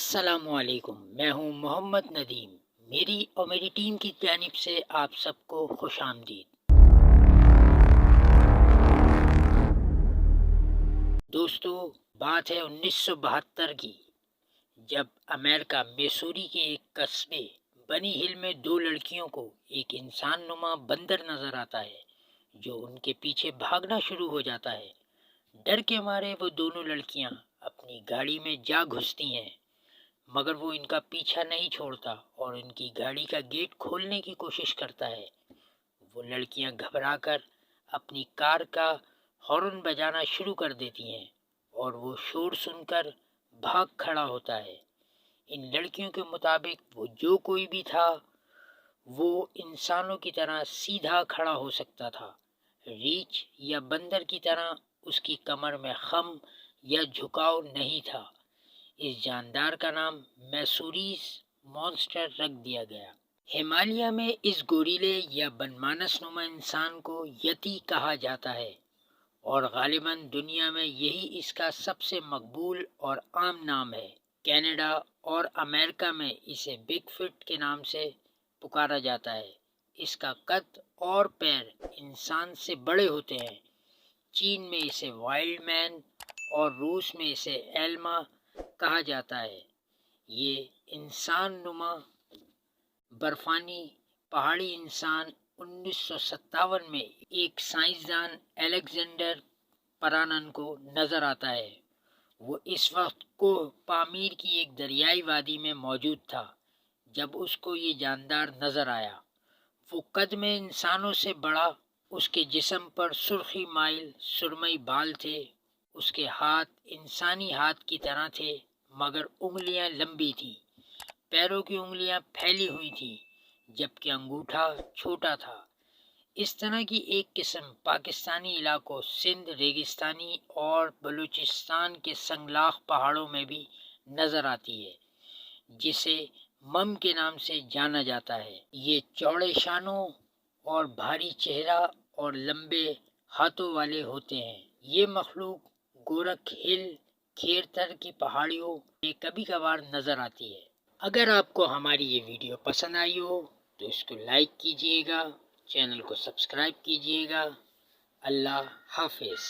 السلام علیکم، میں ہوں محمد ندیم۔ میری اور میری ٹیم کی جانب سے آپ سب کو خوش آمدید۔ دوستو، بات ہے 1972 کی، جب امریکہ میسوری کے ایک قصبے بنی ہل میں دو لڑکیوں کو ایک انسان نما بندر نظر آتا ہے جو ان کے پیچھے بھاگنا شروع ہو جاتا ہے۔ ڈر کے مارے وہ دونوں لڑکیاں اپنی گاڑی میں جا گھستی ہیں، مگر وہ ان کا پیچھا نہیں چھوڑتا اور ان کی گاڑی کا گیٹ کھولنے کی کوشش کرتا ہے۔ وہ لڑکیاں گھبرا کر اپنی کار کا ہارن بجانا شروع کر دیتی ہیں اور وہ شور سن کر بھاگ کھڑا ہوتا ہے۔ ان لڑکیوں کے مطابق وہ جو کوئی بھی تھا وہ انسانوں کی طرح سیدھا کھڑا ہو سکتا تھا، ریچھ یا بندر کی طرح اس کی کمر میں خم یا جھکاؤ نہیں تھا۔ اس جاندار کا نام میسوریز مانسٹر رکھ دیا گیا۔ ہمالیہ میں اس گوریلے یا بنمانس نما انسان کو یتی کہا جاتا ہے اور غالباً دنیا میں یہی اس کا سب سے مقبول اور عام نام ہے۔ کینیڈا اور امریکہ میں اسے بگ فٹ کے نام سے پکارا جاتا ہے۔ اس کا قد اور پیر انسان سے بڑے ہوتے ہیں۔ چین میں اسے وائلڈ مین اور روس میں اسے ایلما کہا جاتا ہے۔ یہ انسان نما برفانی پہاڑی انسان 1957 میں ایک سائنسدان الیگزینڈر پرانن کو نظر آتا ہے۔ وہ اس وقت کوہ پامیر کی ایک دریائی وادی میں موجود تھا جب اس کو یہ جاندار نظر آیا۔ وہ قد میں انسانوں سے بڑا، اس کے جسم پر سرخی مائل سرمئی بال تھے، اس کے ہاتھ انسانی ہاتھ کی طرح تھے مگر انگلیاں لمبی تھیں، پیروں کی انگلیاں پھیلی ہوئی تھیں جبکہ انگوٹھا چھوٹا تھا۔ اس طرح کی ایک قسم پاکستانی علاقوں سندھ ریگستانی اور بلوچستان کے سنگلاخ پہاڑوں میں بھی نظر آتی ہے، جسے مم کے نام سے جانا جاتا ہے۔ یہ چوڑے شانوں اور بھاری چہرہ اور لمبے ہاتھوں والے ہوتے ہیں۔ یہ مخلوق گورکھ ہل کھیرتر کی پہاڑیوں میں کبھی کبھار نظر آتی ہے۔ اگر آپ کو ہماری یہ ویڈیو پسند آئی ہو تو اس کو لائک کیجئے گا، چینل کو سبسکرائب کیجئے گا۔ اللہ حافظ۔